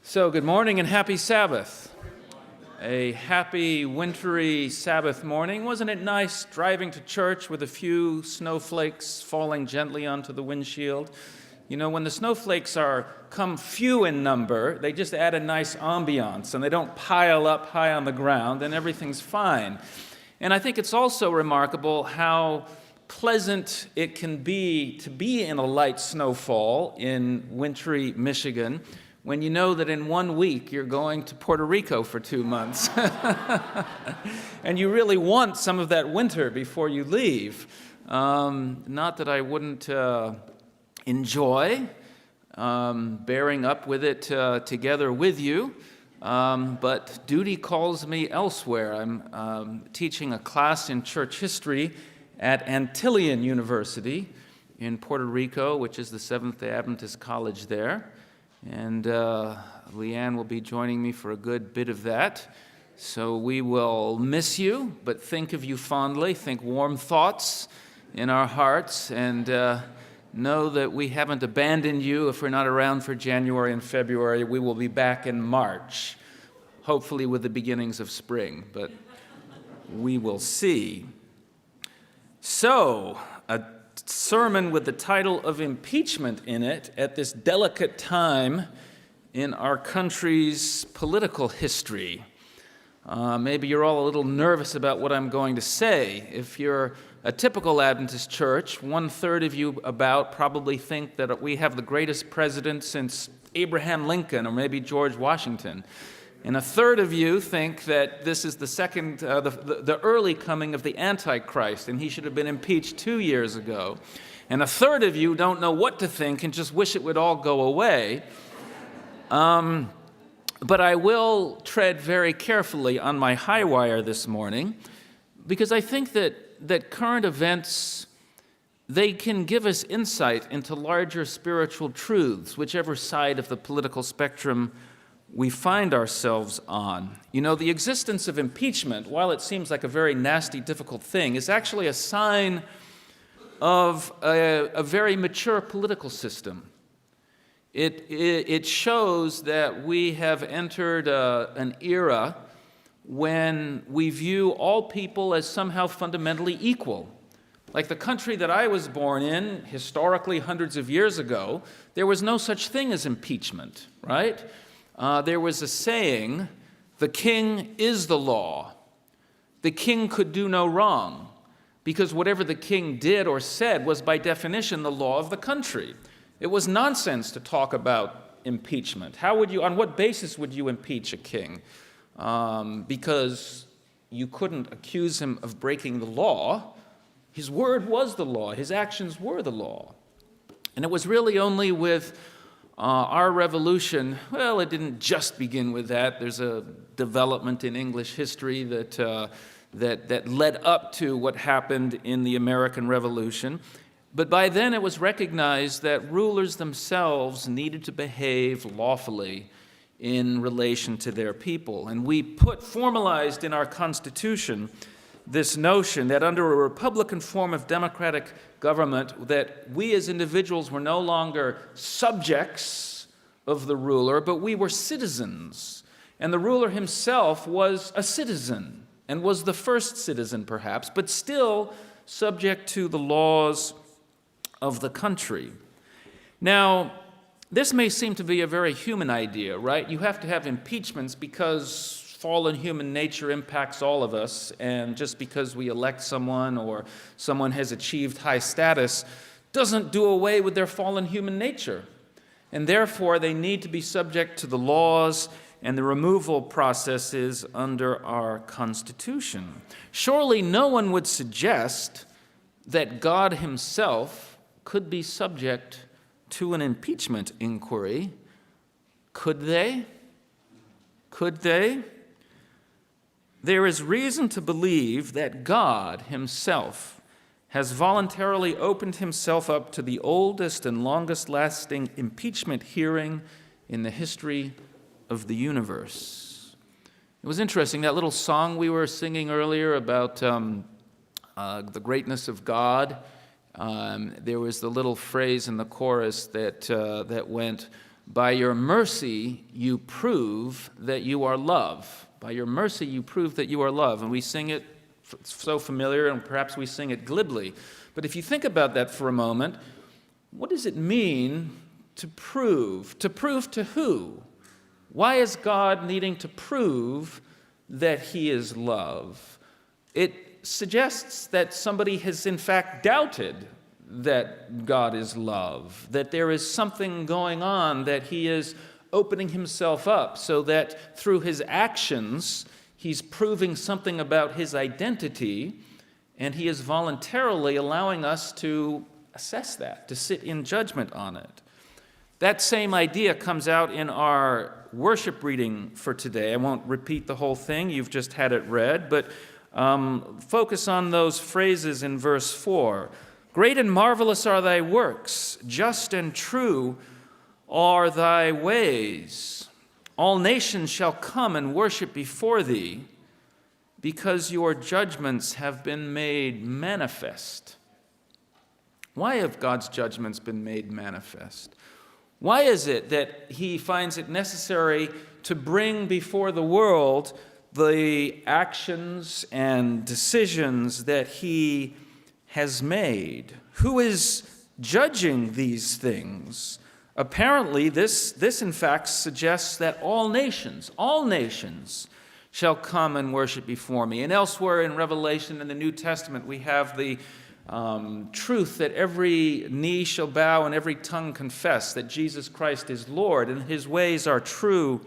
So, good morning and happy Sabbath. A happy, wintry Sabbath morning. Wasn't it nice driving to church with a few snowflakes falling gently onto the windshield? You know, when the snowflakes come few in number, they just add a nice ambiance, and they don't pile up high on the ground, and everything's fine. And I think it's also remarkable how pleasant it can be to be in a light snowfall in wintry Michigan, when you know that in 1 week you're going to Puerto Rico for 2 months. And you really want some of that winter before you leave. Not that I wouldn't enjoy bearing up with it together with you, but duty calls me elsewhere. I'm teaching a class in church history at Antillean University in Puerto Rico, which is the Seventh-day Adventist college there. And Leanne will be joining me for a good bit of that. So we will miss you, but think of you fondly, think warm thoughts in our hearts, and know that we haven't abandoned you. If we're not around for January and February, we will be back in March, hopefully with the beginnings of spring, but we will see. So, a sermon with the title of Impeachment in it at this delicate time in our country's political history. Maybe you're all a little nervous about what I'm going to say. If you're a typical Adventist church, 1/3 of you probably think that we have the greatest president since Abraham Lincoln or maybe George Washington. And 1/3 of you think that this is the early coming of the Antichrist, and he should have been impeached 2 years ago. And 1/3 of you don't know what to think and just wish it would all go away. But I will tread very carefully on my high wire this morning, because I think that current events, they can give us insight into larger spiritual truths, whichever side of the political spectrum we find ourselves on. You know, the existence of impeachment, while it seems like a very nasty, difficult thing, is actually a sign of a very mature political system. It shows that we have entered an era when we view all people as somehow fundamentally equal. Like the country that I was born in, historically hundreds of years ago, there was no such thing as impeachment, right? There was a saying, the king is the law. The king could do no wrong, because whatever the king did or said was by definition the law of the country. It was nonsense to talk about impeachment. On what basis would you impeach a king? Because you couldn't accuse him of breaking the law. His word was the law. His actions were the law. And it was really only with our revolution, well, it didn't just begin with that. There's a development in English history that led up to what happened in the American Revolution. But by then it was recognized that rulers themselves needed to behave lawfully in relation to their people. And we formalized in our Constitution this notion that under a Republican form of democratic government, that we as individuals were no longer subjects of the ruler, but we were citizens. And the ruler himself was a citizen, and was the first citizen perhaps, but still subject to the laws of the country. Now, this may seem to be a very human idea, right? You have to have impeachments because fallen human nature impacts all of us, and just because we elect someone or someone has achieved high status doesn't do away with their fallen human nature. And therefore, they need to be subject to the laws and the removal processes under our Constitution. Surely no one would suggest that God himself could be subject to an impeachment inquiry. Could they? Could they? There is reason to believe that God himself has voluntarily opened himself up to the oldest and longest-lasting impeachment hearing in the history of the universe. It was interesting, that little song we were singing earlier about the greatness of God. There was the little phrase in the chorus that went, By your mercy, you prove that you are love. By your mercy, you prove that you are love. And we sing it so familiar, and perhaps we sing it glibly. But if you think about that for a moment, what does it mean to prove? To prove to who? Why is God needing to prove that he is love? It suggests that somebody has in fact doubted that God is love, that there is something going on, that he is opening himself up so that through his actions he's proving something about his identity, and he is voluntarily allowing us to assess that, to sit in judgment on it. That same idea comes out in our worship reading for today. I won't repeat the whole thing, you've just had it read, but focus on those phrases in verse 4. Great and marvelous are thy works, just and true are thy ways. All nations shall come and worship before thee, because your judgments have been made manifest. Why have God's judgments been made manifest? Why is it that he finds it necessary to bring before the world the actions and decisions that he has made? Who is judging these things? Apparently, this in fact suggests that all nations shall come and worship before me. And elsewhere in Revelation in the New Testament, we have the truth that every knee shall bow and every tongue confess that Jesus Christ is Lord and his ways are true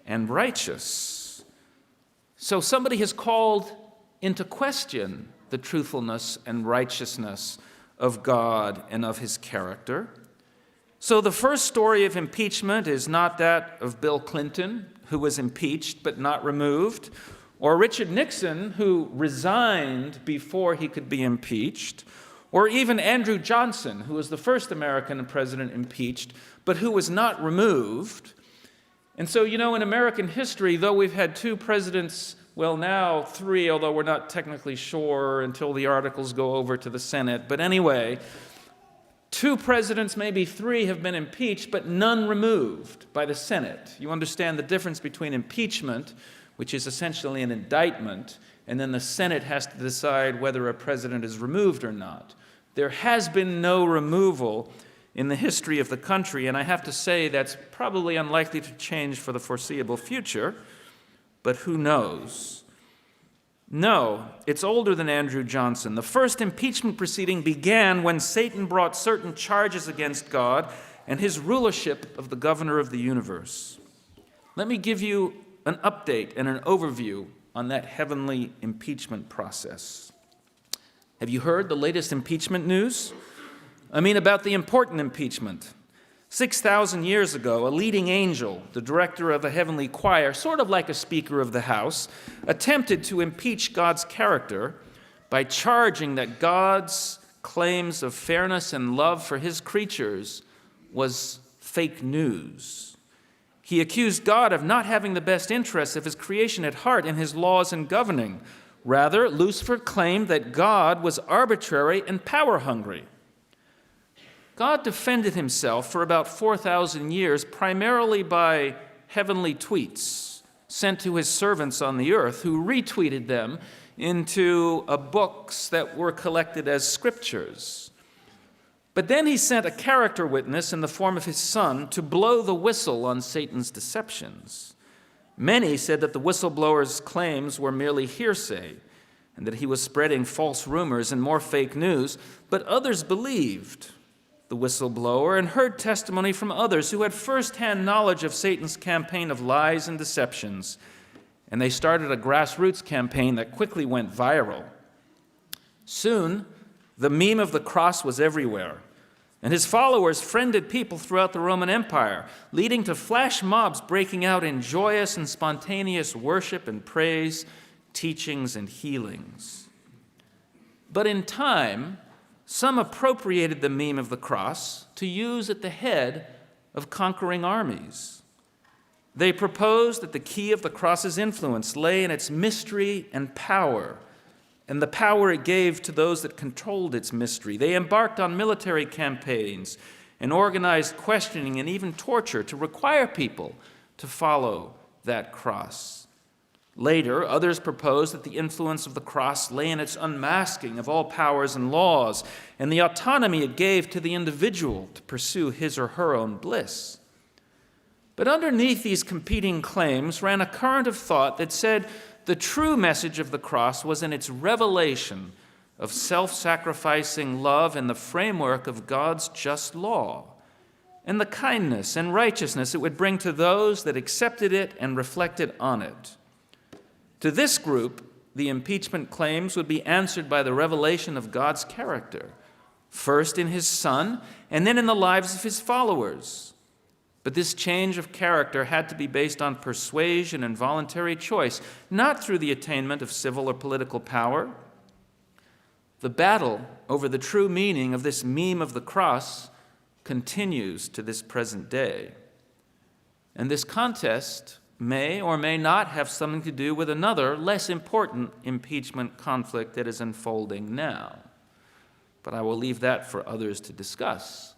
and righteous. So somebody has called into question the truthfulness and righteousness of God and of his character. So the first story of impeachment is not that of Bill Clinton, who was impeached but not removed, or Richard Nixon, who resigned before he could be impeached, or even Andrew Johnson, who was the first American president impeached, but who was not removed. And so, in American history, though we've had two presidents, well, now three, although we're not technically sure until the articles go over to the Senate. But anyway, two presidents, maybe three, have been impeached, but none removed by the Senate. You understand the difference between impeachment, which is essentially an indictment, and then the Senate has to decide whether a president is removed or not. There has been no removal in the history of the country, and I have to say that's probably unlikely to change for the foreseeable future. But who knows? No, it's older than Andrew Johnson. The first impeachment proceeding began when Satan brought certain charges against God and his rulership of the governor of the universe. Let me give you an update and an overview on that heavenly impeachment process. Have you heard the latest impeachment news? I mean about the important impeachment. 6,000 years ago, a leading angel, the director of a heavenly choir, sort of like a Speaker of the House, attempted to impeach God's character by charging that God's claims of fairness and love for his creatures was fake news. He accused God of not having the best interests of his creation at heart in his laws and governing. Rather, Lucifer claimed that God was arbitrary and power-hungry. God defended himself for about 4,000 years, primarily by heavenly tweets sent to his servants on the earth, who retweeted them into books that were collected as scriptures. But then he sent a character witness in the form of his son to blow the whistle on Satan's deceptions. Many said that the whistleblower's claims were merely hearsay and that he was spreading false rumors and more fake news, but others believed the whistleblower and heard testimony from others who had firsthand knowledge of Satan's campaign of lies and deceptions, and they started a grassroots campaign that quickly went viral. Soon, the meme of the cross was everywhere, and his followers friended people throughout the Roman Empire, leading to flash mobs breaking out in joyous and spontaneous worship and praise, teachings and healings. But in time, some appropriated the meme of the cross to use at the head of conquering armies. They proposed that the key of the cross's influence lay in its mystery and power, and the power it gave to those that controlled its mystery. They embarked on military campaigns and organized questioning and even torture to require people to follow that cross. Later, others proposed that the influence of the cross lay in its unmasking of all powers and laws and the autonomy it gave to the individual to pursue his or her own bliss. But underneath these competing claims ran a current of thought that said the true message of the cross was in its revelation of self-sacrificing love in the framework of God's just law, and the kindness and righteousness it would bring to those that accepted it and reflected on it. To this group, the impeachment claims would be answered by the revelation of God's character, first in his Son, and then in the lives of his followers. But this change of character had to be based on persuasion and voluntary choice, not through the attainment of civil or political power. The battle over the true meaning of this meme of the cross continues to this present day. And this contest may or may not have something to do with another, less important impeachment conflict that is unfolding now. But I will leave that for others to discuss.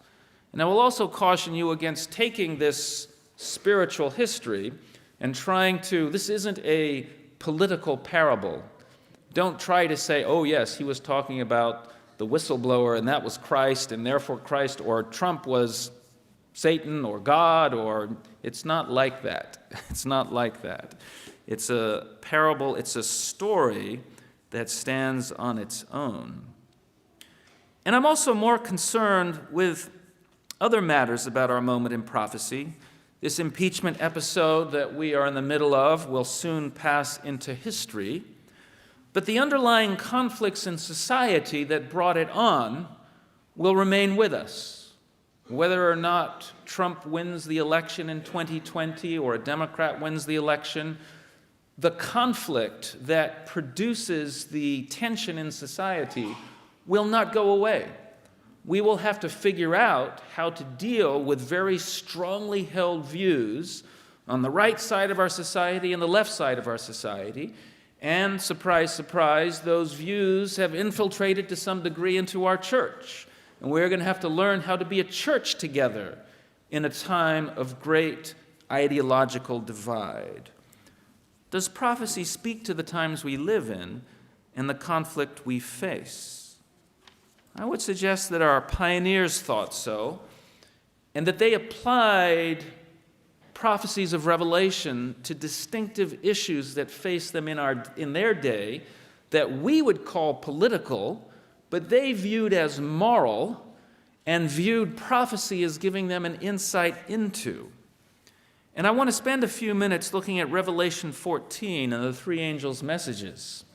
And I will also caution you against taking this spiritual history and trying to, this isn't a political parable. Don't try to say, oh yes, he was talking about the whistleblower and that was Christ and therefore Christ, or Trump was Satan or God, or it's not like that. It's not like that. It's a parable, it's a story that stands on its own. And I'm also more concerned with other matters about our moment in prophecy. This impeachment episode that we are in the middle of will soon pass into history. But the underlying conflicts in society that brought it on will remain with us. Whether or not Trump wins the election in 2020 or a Democrat wins the election, the conflict that produces the tension in society will not go away. We will have to figure out how to deal with very strongly held views on the right side of our society and the left side of our society. And surprise, surprise, those views have infiltrated to some degree into our church. And we're going to have to learn how to be a church together in a time of great ideological divide. Does prophecy speak to the times we live in and the conflict we face? I would suggest that our pioneers thought so, and that they applied prophecies of Revelation to distinctive issues that face them in their day that we would call political, but they viewed as moral and viewed prophecy as giving them an insight into. And I want to spend a few minutes looking at Revelation 14 and the three angels' messages.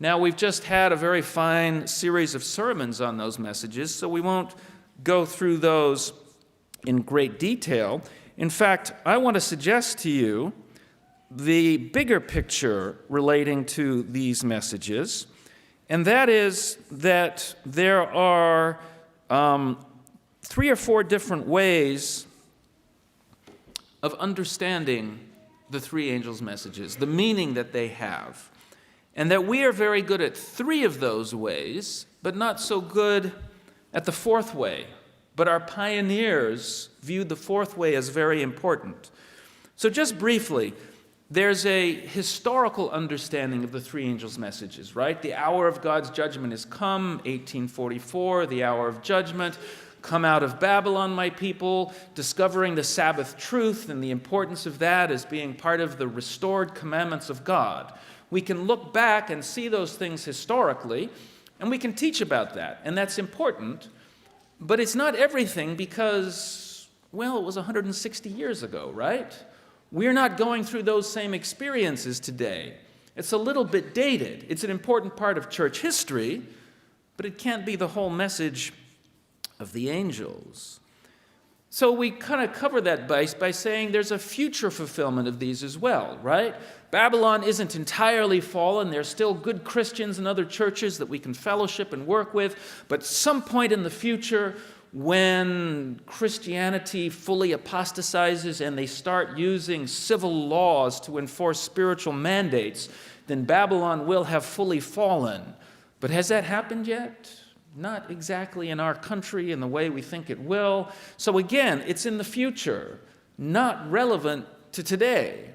Now, we've just had a very fine series of sermons on those messages, so we won't go through those in great detail. In fact, I want to suggest to you the bigger picture relating to these messages, and that is that there are 3 or 4 different ways of understanding the three angels' messages, the meaning that they have, and that we are very good at 3 of those ways, but not so good at the 4th way. But our pioneers viewed the 4th way as very important. So just briefly, there's a historical understanding of the three angels' messages, right? The hour of God's judgment is come, 1844, the hour of judgment. Come out of Babylon, my people, discovering the Sabbath truth and the importance of that as being part of the restored commandments of God. We can look back and see those things historically, and we can teach about that, and that's important. But it's not everything because, well, it was 160 years ago, right? We're not going through those same experiences today. It's a little bit dated. It's an important part of church history, but it can't be the whole message of the angels. So we kind of cover that base by saying there's a future fulfillment of these as well, right? Babylon isn't entirely fallen. There's still good Christians and other churches that we can fellowship and work with. But some point in the future, when Christianity fully apostatizes and they start using civil laws to enforce spiritual mandates, then Babylon will have fully fallen. But has that happened yet? not exactly in our country in the way we think it will. So again, it's in the future, not relevant to today.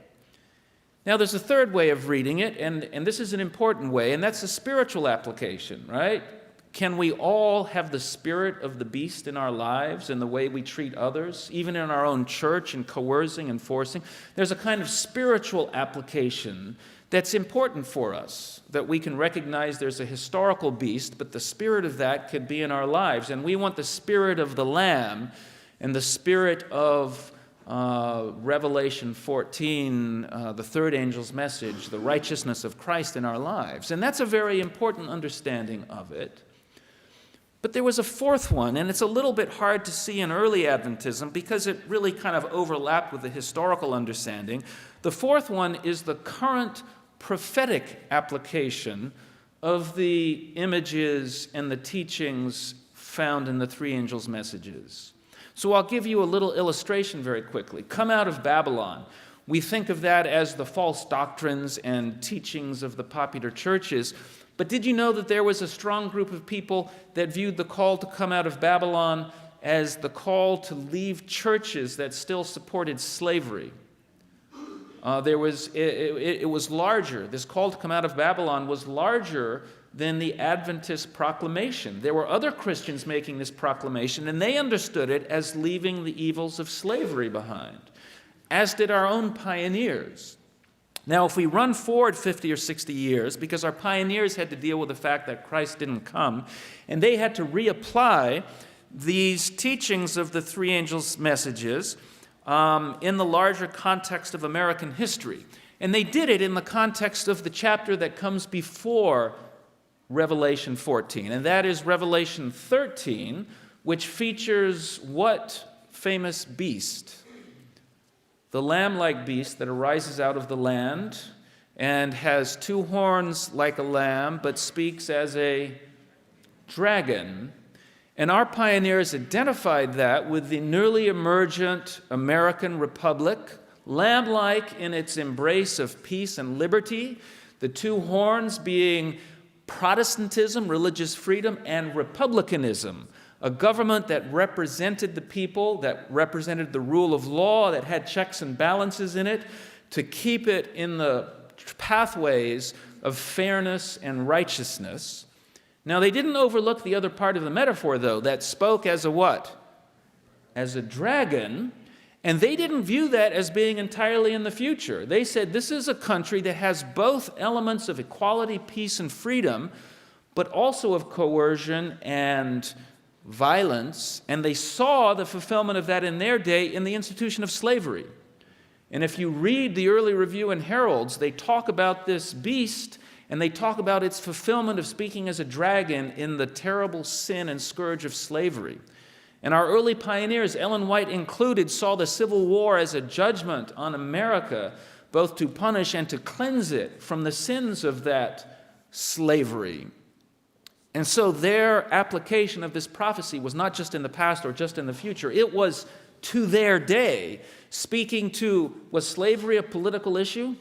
Now, there's a third way of reading it, and this is an important way, and that's a spiritual application, right? Can we all have the spirit of the beast in our lives in the way we treat others, even in our own church, and coercing and forcing? There's a kind of spiritual application that's important for us, that we can recognize there's a historical beast, but the spirit of that could be in our lives. And we want the spirit of the Lamb and the spirit of Revelation 14, the third angel's message, the righteousness of Christ in our lives. And that's a very important understanding of it. But there was a fourth one, and it's a little bit hard to see in early Adventism because it really kind of overlapped with the historical understanding. The fourth one is the current prophetic application of the images and the teachings found in the three angels' messages. So I'll give you a little illustration very quickly. Come out of Babylon. We think of that as the false doctrines and teachings of the popular churches. But did you know that there was a strong group of people that viewed the call to come out of Babylon as the call to leave churches that still supported slavery? It was larger. This call to come out of Babylon was larger than the Adventist proclamation. There were other Christians making this proclamation, and they understood it as leaving the evils of slavery behind, as did our own pioneers. Now, if we run forward 50 or 60 years, because our pioneers had to deal with the fact that Christ didn't come, and they had to reapply these teachings of the three angels' messages in the larger context of American history. And they did it in the context of the chapter that comes before Revelation 14, and that is Revelation 13, which features what famous beast? The lamb-like beast that arises out of the land and has two horns like a lamb, but speaks as a dragon. And our pioneers identified that with the newly emergent American Republic, lamb-like in its embrace of peace and liberty, the two horns being Protestantism, religious freedom, and republicanism, a government that represented the people, that represented the rule of law, that had checks and balances in it, to keep it in the pathways of fairness and righteousness. Now, they didn't overlook the other part of the metaphor, though, that spoke as a what? As a dragon. And they didn't view that as being entirely in the future. They said this is a country that has both elements of equality, peace, and freedom, but also of coercion and violence. And they saw the fulfillment of that in their day in the institution of slavery. And if you read the early Review and Heralds, they talk about this beast, and they talk about its fulfillment of speaking as a dragon in the terrible sin and scourge of slavery. And our early pioneers, Ellen White included, saw the Civil War as a judgment on America, both to punish and to cleanse it from the sins of that slavery. And so their application of this prophecy was not just in the past or just in the future. It was to their day, speaking to, was slavery a political issue?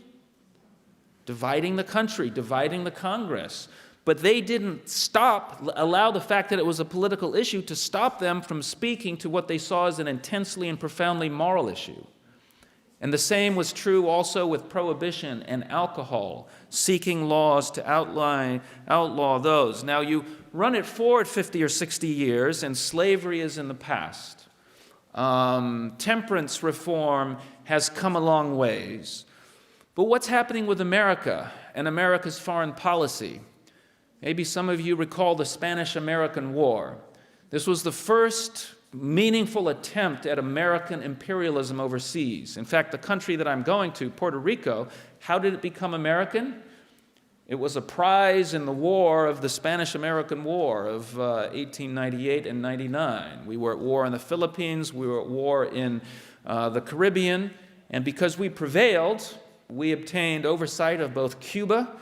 Dividing the country, dividing the Congress. But they didn't allow the fact that it was a political issue to stop them from speaking to what they saw as an intensely and profoundly moral issue. And the same was true also with prohibition and alcohol, seeking laws to outlaw those. Now, you run it forward 50 or 60 years, and slavery is in the past. Temperance reform has come a long ways. But what's happening with America and America's foreign policy? Maybe some of you recall the Spanish-American War. This was the first meaningful attempt at American imperialism overseas. In fact, the country that I'm going to, Puerto Rico, how did it become American? It was a prize in the war of the Spanish-American War of 1898 and 99. We were at war in the Philippines, we were at war in the Caribbean, and because we prevailed, we obtained oversight of both Cuba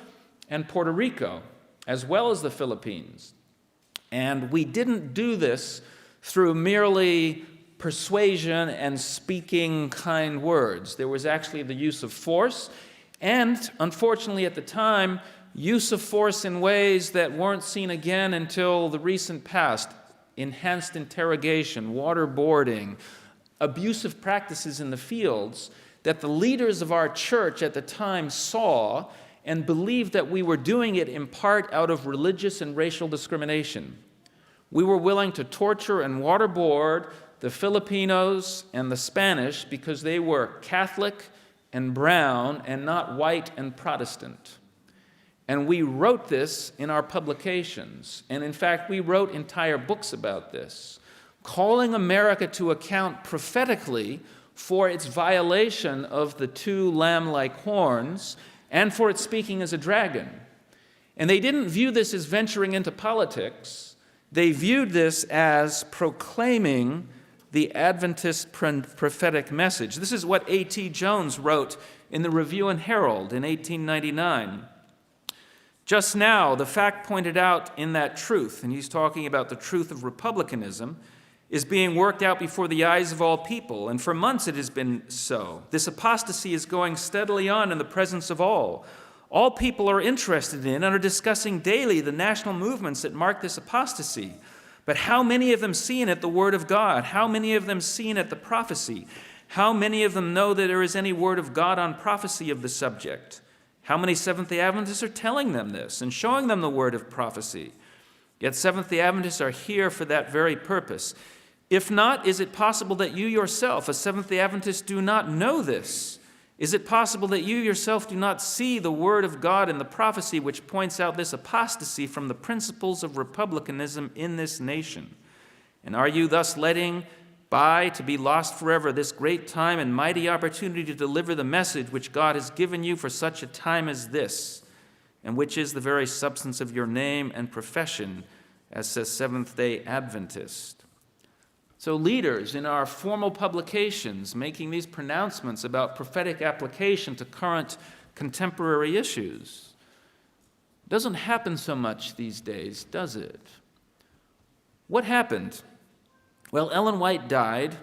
and Puerto Rico, as well as the Philippines. And we didn't do this through merely persuasion and speaking kind words. There was actually the use of force, and unfortunately at the time, use of force in ways that weren't seen again until the recent past. Enhanced interrogation, waterboarding, abusive practices in the fields that the leaders of our church at the time saw and believed that we were doing it in part out of religious and racial discrimination. We were willing to torture and waterboard the Filipinos and the Spanish because they were Catholic and brown and not white and Protestant. And we wrote this in our publications. And in fact, we wrote entire books about this, calling America to account prophetically for its violation of the two lamb-like horns and for its speaking as a dragon. And they didn't view this as venturing into politics. They viewed this as proclaiming the Adventist prophetic message. This is what A.T. Jones wrote in the Review and Herald in 1899. Just now, the fact pointed out in that truth, and he's talking about the truth of republicanism, is being worked out before the eyes of all people, and for months it has been so. This apostasy is going steadily on in the presence of all. All people are interested in and are discussing daily the national movements that mark this apostasy. But how many of them see in it the Word of God? How many of them see in it the prophecy? How many of them know that there is any Word of God on prophecy of the subject? How many Seventh-day Adventists are telling them this and showing them the word of prophecy? Yet Seventh-day Adventists are here for that very purpose. If not, is it possible that you yourself, a Seventh-day Adventist, do not know this? Is it possible that you yourself do not see the word of God in the prophecy which points out this apostasy from the principles of republicanism in this nation? And are you thus letting by to be lost forever this great time and mighty opportunity to deliver the message which God has given you for such a time as this, and which is the very substance of your name and profession, as says Seventh-day Adventist? So leaders in our formal publications making these pronouncements about prophetic application to current contemporary issues. Doesn't happen so much these days, does it? What happened? Well, Ellen White died,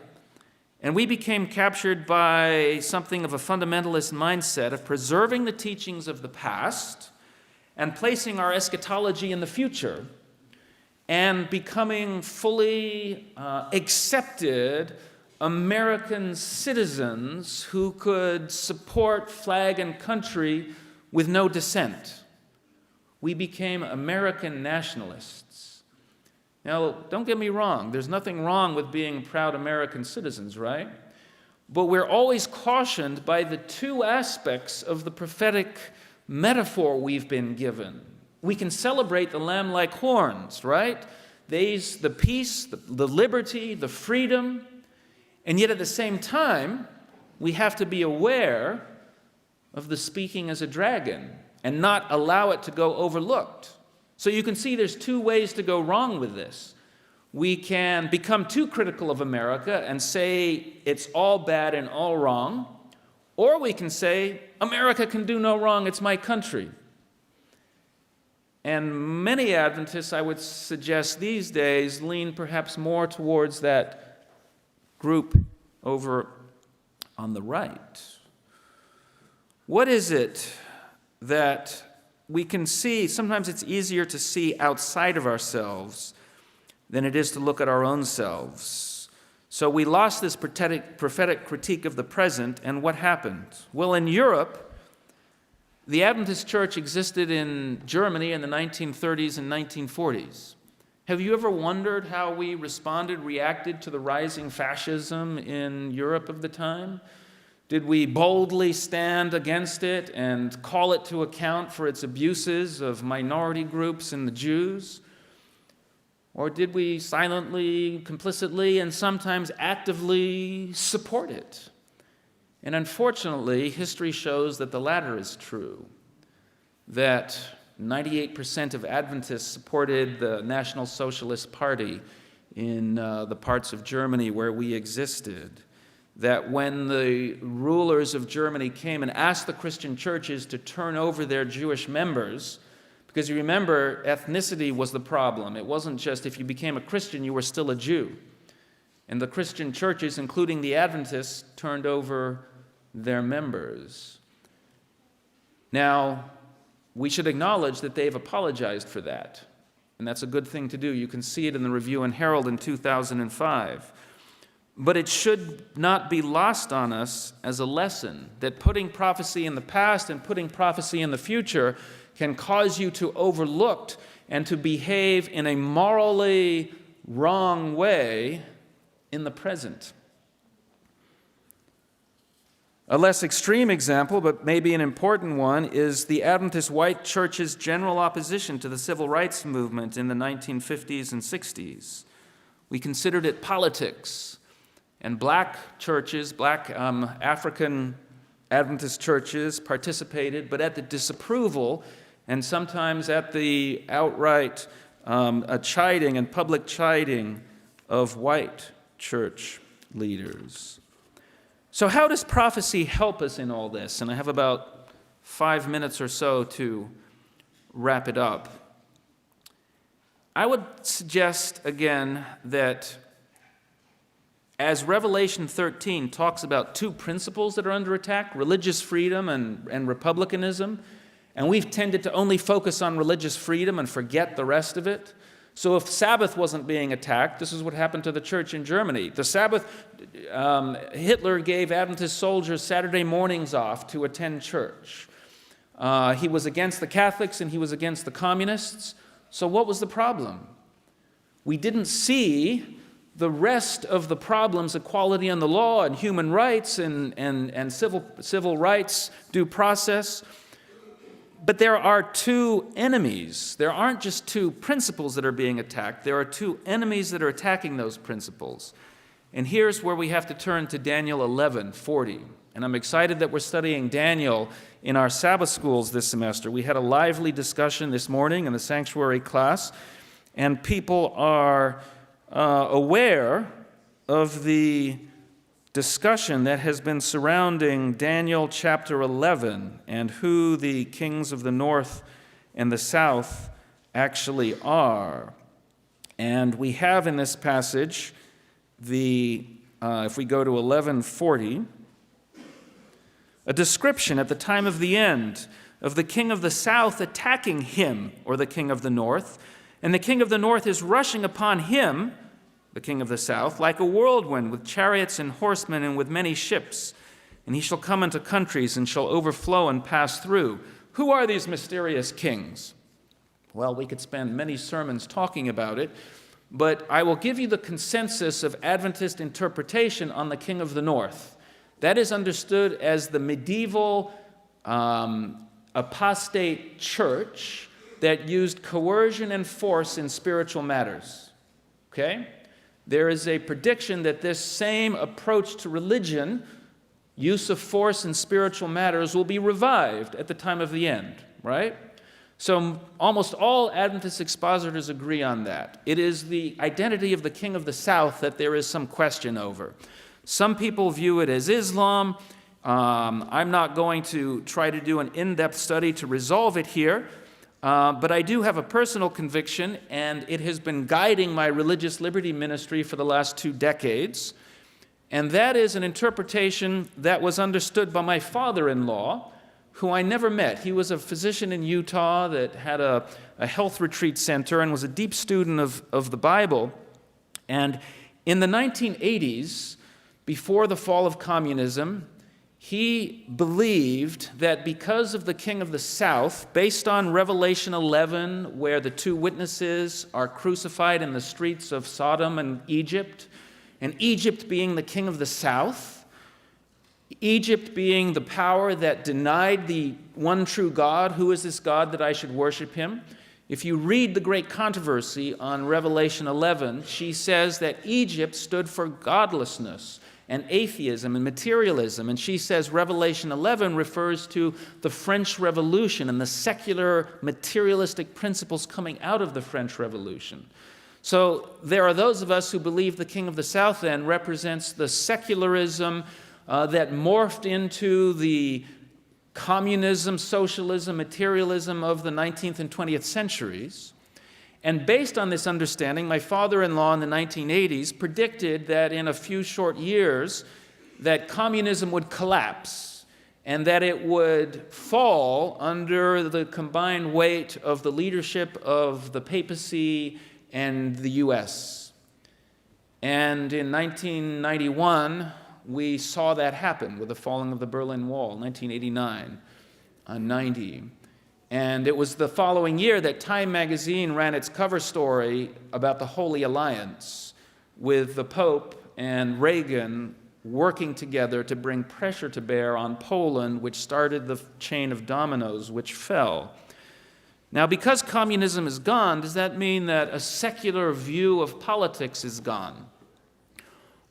and we became captured by something of a fundamentalist mindset of preserving the teachings of the past and placing our eschatology in the future and becoming fully accepted American citizens who could support flag and country with no dissent. We became American nationalists. Now, don't get me wrong. There's nothing wrong with being proud American citizens, right? But we're always cautioned by the two aspects of the prophetic metaphor we've been given. We can celebrate the lamb-like horns, right? These, the peace, the liberty, the freedom. And yet at the same time, we have to be aware of the speaking as a dragon and not allow it to go overlooked. So you can see there's two ways to go wrong with this. We can become too critical of America and say it's all bad and all wrong, or we can say America can do no wrong, it's my country. And many Adventists, I would suggest these days, lean perhaps more towards that group over on the right. What is it that we can see? Sometimes it's easier to see outside of ourselves than it is to look at our own selves. So we lost this prophetic critique of the present, and what happened? Well, in Europe, the Adventist church existed in Germany in the 1930s and 1940s. Have you ever wondered how we reacted to the rising fascism in Europe of the time? Did we boldly stand against it and call it to account for its abuses of minority groups and the Jews? Or did we silently, complicitly, and sometimes actively support it? And unfortunately, history shows that the latter is true, that 98% of Adventists supported the National Socialist Party in the parts of Germany where we existed. That when the rulers of Germany came and asked the Christian churches to turn over their Jewish members, because you remember, ethnicity was the problem. It wasn't just if you became a Christian, you were still a Jew. And the Christian churches, including the Adventists, turned over their members. Now, we should acknowledge that they've apologized for that. And that's a good thing to do. You can see it in the Review and Herald in 2005. But it should not be lost on us as a lesson that putting prophecy in the past and putting prophecy in the future can cause you to overlook and to behave in a morally wrong way in the present. A less extreme example, but maybe an important one, is the Adventist White Church's general opposition to the civil rights movement in the 1950s and 60s. We considered it politics, and black churches, black African Adventist churches participated, but at the disapproval and sometimes at the outright chiding and public chiding of white church leaders. So how does prophecy help us in all this? And I have about 5 minutes or so to wrap it up. I would suggest again that as Revelation 13 talks about two principles that are under attack, religious freedom and republicanism, and we've tended to only focus on religious freedom and forget the rest of it. So if Sabbath wasn't being attacked, this is what happened to the church in Germany. The Sabbath, Hitler gave Adventist soldiers Saturday mornings off to attend church. He was against the Catholics and he was against the communists. So what was the problem? We didn't see the rest of the problems, equality in the law and human rights and civil rights, due process. But there are two enemies. There aren't just two principles that are being attacked. There are two enemies that are attacking those principles. And here's where we have to turn to Daniel 11:40. And I'm excited that we're studying Daniel in our Sabbath schools this semester. We had a lively discussion this morning in the sanctuary class, and people are aware of the discussion that has been surrounding Daniel chapter 11 and who the kings of the north and the south actually are. And we have in this passage if we go to 11:40, a description at the time of the end of the king of the south attacking him, or the king of the north, and the king of the north is rushing upon him, the king of the south, like a whirlwind with chariots and horsemen and with many ships. And he shall come into countries and shall overflow and pass through. Who are these mysterious kings? Well, we could spend many sermons talking about it, but I will give you the consensus of Adventist interpretation on the king of the north. That is understood as the medieval apostate church that used coercion and force in spiritual matters. Okay? There is a prediction that this same approach to religion, use of force in spiritual matters, will be revived at the time of the end, right? So almost all Adventist expositors agree on that. It is the identity of the king of the south that there is some question over. Some people view it as Islam. I'm not going to try to do an in-depth study to resolve it here. But I do have a personal conviction, and it has been guiding my religious liberty ministry for the last 2 decades. And that is an interpretation that was understood by my father-in-law, who I never met. He was a physician in Utah that had a health retreat center and was a deep student of the Bible. And in the 1980s, before the fall of communism, he believed that because of the king of the south, based on Revelation 11, where the two witnesses are crucified in the streets of Sodom and Egypt being the king of the south, Egypt being the power that denied the one true God, who is this God that I should worship him? If you read the great controversy on Revelation 11, she says that Egypt stood for godlessness and atheism and materialism. And she says Revelation 11 refers to the French Revolution and the secular materialistic principles coming out of the French Revolution. So there are those of us who believe the king of the south then represents the secularism that morphed into the communism, socialism, materialism of the 19th and 20th centuries. And based on this understanding, my father-in-law in the 1980s predicted that in a few short years that communism would collapse and that it would fall under the combined weight of the leadership of the papacy and the U.S. And in 1991, we saw that happen with the falling of the Berlin Wall, 1989, 90. And it was the following year that Time magazine ran its cover story about the Holy Alliance, with the Pope and Reagan working together to bring pressure to bear on Poland, which started the chain of dominoes which fell. Now, because communism is gone, does that mean that a secular view of politics is gone?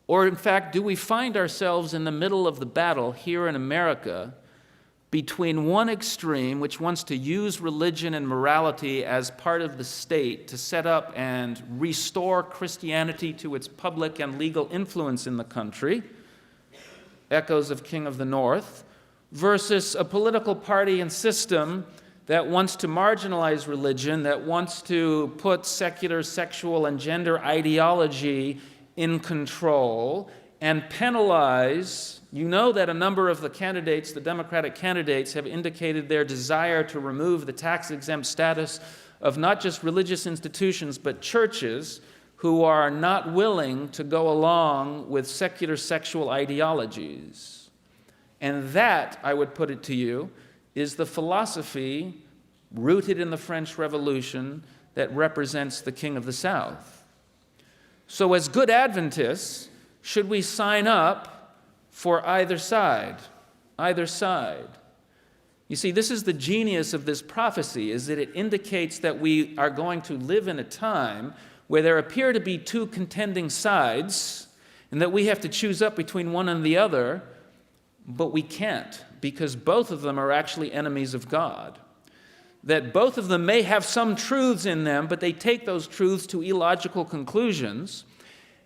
Or, in fact, do we find ourselves in the middle of the battle here in America between one extreme, which wants to use religion and morality as part of the state to set up and restore Christianity to its public and legal influence in the country, echoes of King of the North, versus a political party and system that wants to marginalize religion, that wants to put secular, sexual, and gender ideology in control and penalize. You know that a number of the candidates, the Democratic candidates, have indicated their desire to remove the tax-exempt status of not just religious institutions, but churches who are not willing to go along with secular sexual ideologies. And that, I would put it to you, is the philosophy rooted in the French Revolution that represents the King of the South. So as good Adventists, should we sign up for either side? Either side. You see, this is the genius of this prophecy, is that it indicates that we are going to live in a time where there appear to be two contending sides, and that we have to choose up between one and the other, but we can't, because both of them are actually enemies of God. That both of them may have some truths in them, but they take those truths to illogical conclusions,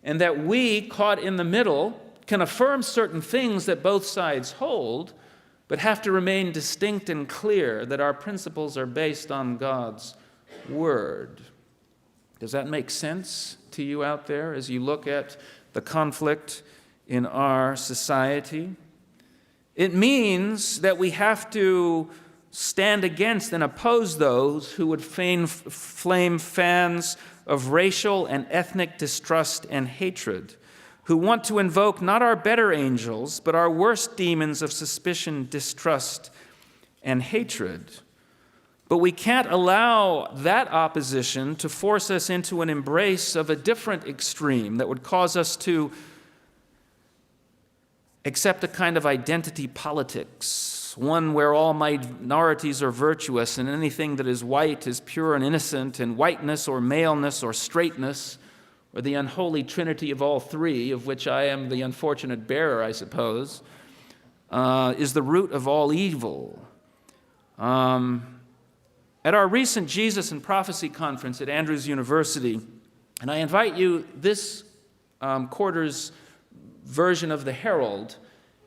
and that we, caught in the middle, can affirm certain things that both sides hold, but have to remain distinct and clear that our principles are based on God's Word. Does that make sense to you out there as you look at the conflict in our society? It means that we have to stand against and oppose those who would flame fans of racial and ethnic distrust and hatred, who want to invoke not our better angels, but our worst demons of suspicion, distrust, and hatred. But we can't allow that opposition to force us into an embrace of a different extreme that would cause us to accept a kind of identity politics, one where all minorities are virtuous and anything that is white is pure and innocent, and whiteness or maleness or straightness, or the unholy trinity of all three, of which I am the unfortunate bearer, I suppose, is the root of all evil. At our recent Jesus and Prophecy conference at Andrews University, and I invite you, this quarter's version of the Herald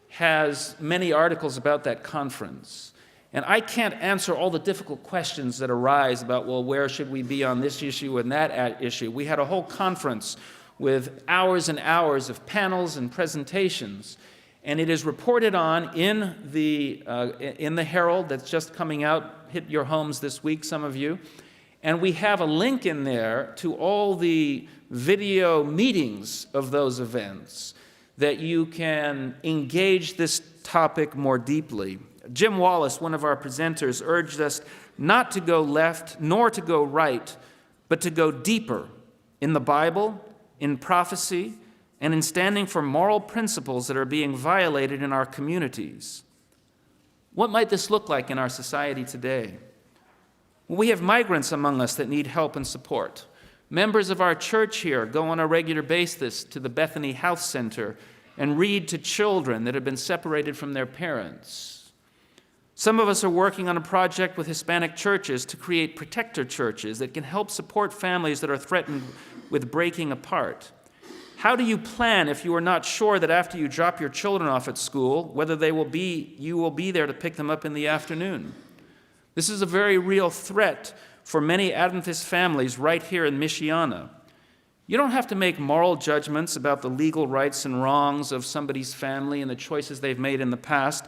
has many articles about that conference. And I can't answer all the difficult questions that arise about, well, where should we be on this issue and that issue? We had a whole conference with hours and hours of panels and presentations. And it is reported on in the Herald that's just coming out, hit your homes this week, some of you. And we have a link in there to all the video meetings of those events that you can engage this topic more deeply. Jim Wallace, one of our presenters, urged us not to go left nor to go right, but to go deeper in the Bible, in prophecy, and in standing for moral principles that are being violated in our communities. What might this look like in our society today? Well, we have migrants among us that need help and support. Members of our church here go on a regular basis to the Bethany Health Center and read to children that have been separated from their parents. Some of us are working on a project with Hispanic churches to create protector churches that can help support families that are threatened with breaking apart. How do you plan if you are not sure that after you drop your children off at school, whether you will be there to pick them up in the afternoon? This is a very real threat for many Adventist families right here in Michiana. You don't have to make moral judgments about the legal rights and wrongs of somebody's family and the choices they've made in the past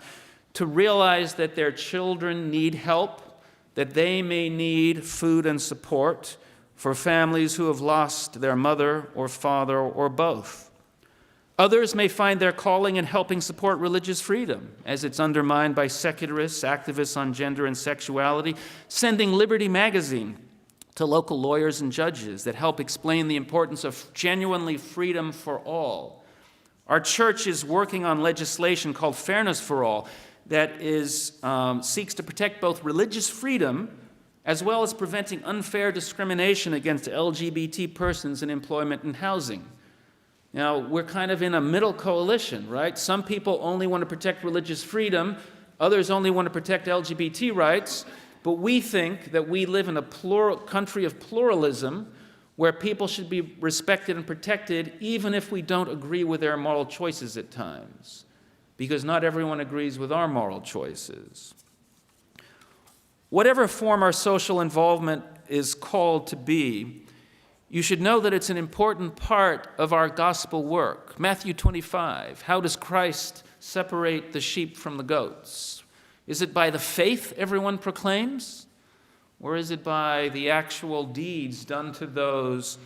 to realize that their children need help, that they may need food and support for families who have lost their mother or father or both. Others may find their calling in helping support religious freedom, as it's undermined by secularists, activists on gender and sexuality, sending Liberty magazine to local lawyers and judges that help explain the importance of genuinely freedom for all. Our church is working on legislation called Fairness for All that seeks to protect both religious freedom as well as preventing unfair discrimination against LGBT persons in employment and housing. Now, we're kind of in a middle coalition, right? Some people only want to protect religious freedom, others only want to protect LGBT rights, but we think that we live in a country of pluralism where people should be respected and protected even if we don't agree with their moral choices at times, because not everyone agrees with our moral choices. Whatever form our social involvement is called to be, you should know that it's an important part of our gospel work. Matthew 25, how does Christ separate the sheep from the goats? Is it by the faith everyone proclaims? Or is it by the actual deeds done to those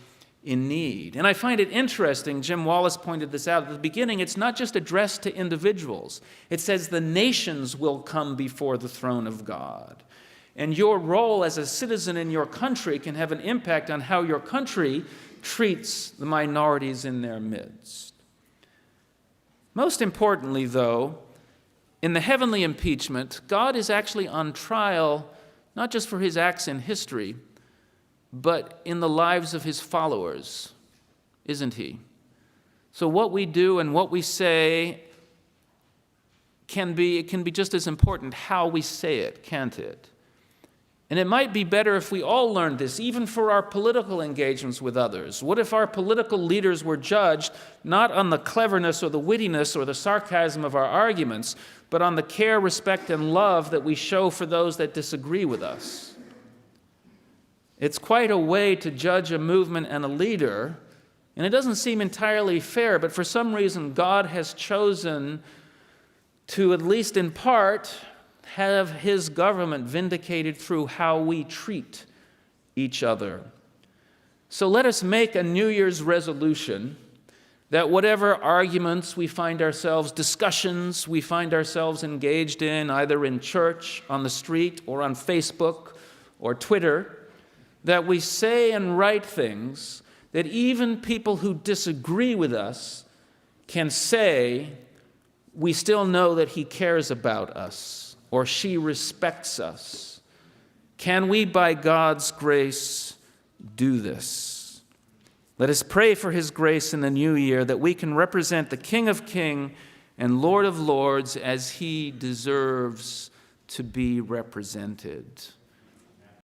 in need? And I find it interesting, Jim Wallace pointed this out at the beginning, it's not just addressed to individuals. It says the nations will come before the throne of God. And your role as a citizen in your country can have an impact on how your country treats the minorities in their midst. Most importantly, though, in the heavenly impeachment, God is actually on trial not just for his acts in history, but in the lives of his followers, isn't he? So what we do and what we say can be just as important how we say it, can't it? And it might be better if we all learned this, even for our political engagements with others. What if our political leaders were judged not on the cleverness or the wittiness or the sarcasm of our arguments, but on the care, respect, and love that we show for those that disagree with us? It's quite a way to judge a movement and a leader, and it doesn't seem entirely fair, but for some reason God has chosen to, at least in part, have his government vindicated through how we treat each other. So let us make a New Year's resolution that whatever arguments we find ourselves, discussions we find ourselves engaged in, either in church, on the street, or on Facebook or Twitter, that we say and write things that even people who disagree with us can say, we still know that he cares about us, or she respects us. Can we, by God's grace, do this? Let us pray for his grace in the new year that we can represent the King of Kings and Lord of Lords as he deserves to be represented.